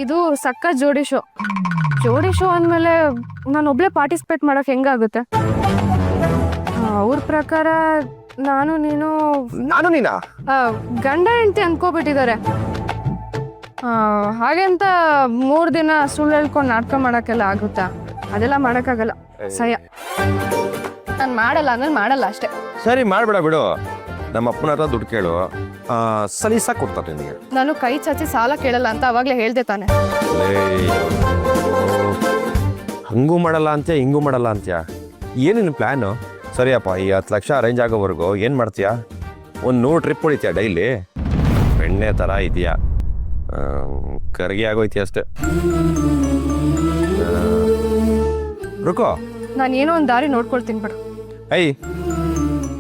ಇದು ಸಕ್ಕ ಜೋಡಿ ಶೋ ಅಂದಮೇಲೆ ನಾನು ಒಬ್ಳೆ ಪಾರ್ಟಿಸಿಪೇಟ್ ಮಾಡಕ್ ಹೆಂಗಾಗುತ್ತೆ? ಅವ್ರ ಪ್ರಕಾರ ನಾನು ನೀನಾ ಗಂಡ ಹೆಂಡತಿ ಅನ್ಕೋಬಿಟ್ಟಿದ್ದಾರೆ. ಹಾಗೆ ಅಂತ 3 ದಿನ ಸುಳ್ಳು ಹೇಳ್ಕೊಂಡು ನಾಟಕ ಮಾಡಕ್ಕೆಲ್ಲ ಆಗುತ್ತಾ? ಅದೆಲ್ಲ ಮಾಡಕ್ಕಾಗಲ್ಲ. ಸಯ ನಾನು ಮಾಡಲ್ಲ ಅಂದ್ರೆ ಮಾಡಲ್ಲ ಅಷ್ಟೇ. ಸರಿ ಮಾಡ್ಬೇಡ ಬಿಡು. ನಮ್ಮ ಅಪ್ಪನ ಹತ್ರ ದುಡ್ಡು ಕೇಳು, ಸಲೀಸಾಗಿ ಕೊಡ್ತಾರೆ ನಿನಗೆ. ನಾನು ಕೈ ಚಾಚಿ ಸಾಲ ಕೇಳಲ್ಲ ಅಂತ ಅವಾಗಲೇ ಹೇಳ್ದೆ ತಾನೆ. ಹಂಗೂ ಮಾಡಲ್ಲ ಅಂತ್ಯ, ಹಿಂಗೂ ಮಾಡಲ್ಲ ಅಂತ್ಯ. ಏನಿನ ಪ್ಲ್ಯಾನು? ಸರಿಯಪ್ಪ, ಈ 10 ಲಕ್ಷ ಅರೇಂಜ್ ಆಗೋವರೆಗೂ ಏನು ಮಾಡ್ತೀಯಾ? ಒಂದು 100 ಟ್ರಿಪ್ ಹೊಡಿತೀಯ ಡೈಲಿ? ಬೆಣ್ಣೆ ಥರ ಇದೆಯಾ? ಕರಗಿ ಆಗೋಯ್ತಿ ಅಷ್ಟೇ. ರುಕೋ, ನಾನು ಏನೋ ಒಂದು ದಾರಿ ನೋಡ್ಕೊಳ್ತೀನಿ ಬಿಡು.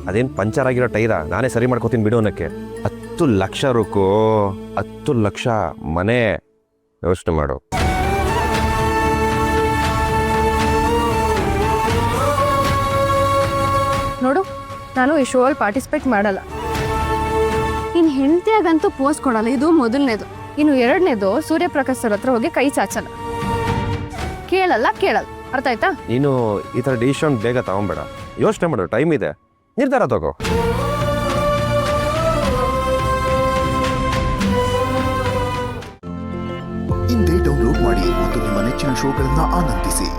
ಅದೇನು ಪಂಚರ್ ಆಗಿರೋ ಟೈರ, ನಾನೇ ಸರಿ ಮಾಡ್ಕೋತೀನಿ ಬಿಡು ಅನ್ನಕ್ಕೆ. 10 ಲಕ್ಷ ರುಕೋ, 10 ಲಕ್ಷ ಮನೆ. ಯೋಚನೆ ಮಾಡು. ನೋಡು, ನಾನು ಈ ಶೋ ಅಲ್ಲಿ ಪಾರ್ಟಿಸಿಪೇಟ್ ಮಾಡಲ್ಲ. ಇನ್ನು ಹೆಂಡತಿಯಾಗಂತೂ ಪೋಸ್ಟ್ ಕೊಡಲ್ಲ, ಇದು ಮೊದಲನೇದು. ಇನ್ನು 2ನೇದು ಸೂರ್ಯಪ್ರಕಾಶ್ ಸರ್ ಹತ್ರ ಹೋಗಿ ಕೈ ಚಾಚಲ್ಲ. ಕೇಳಲ್ಲ. ಅರ್ಥ ಆಯ್ತಾ? ನೀನು ಈ ಥರ ಡಿಸಿಷನ್ ಬೇಗ ತಗೊಂಬೇಡ, ಯೋಚನೆ ಮಾಡು, ಟೈಮ್ ಇದೆ, ನಿರ್ಧಾರ ತಗೋ. ಇಂದೇ ಡೌನ್ಲೋಡ್ ಮಾಡಿ ಮತ್ತು ನಿಮ್ಮ ನೆಚ್ಚಿನ ಶೋಗಳನ್ನು ಆನಂದಿಸಿ.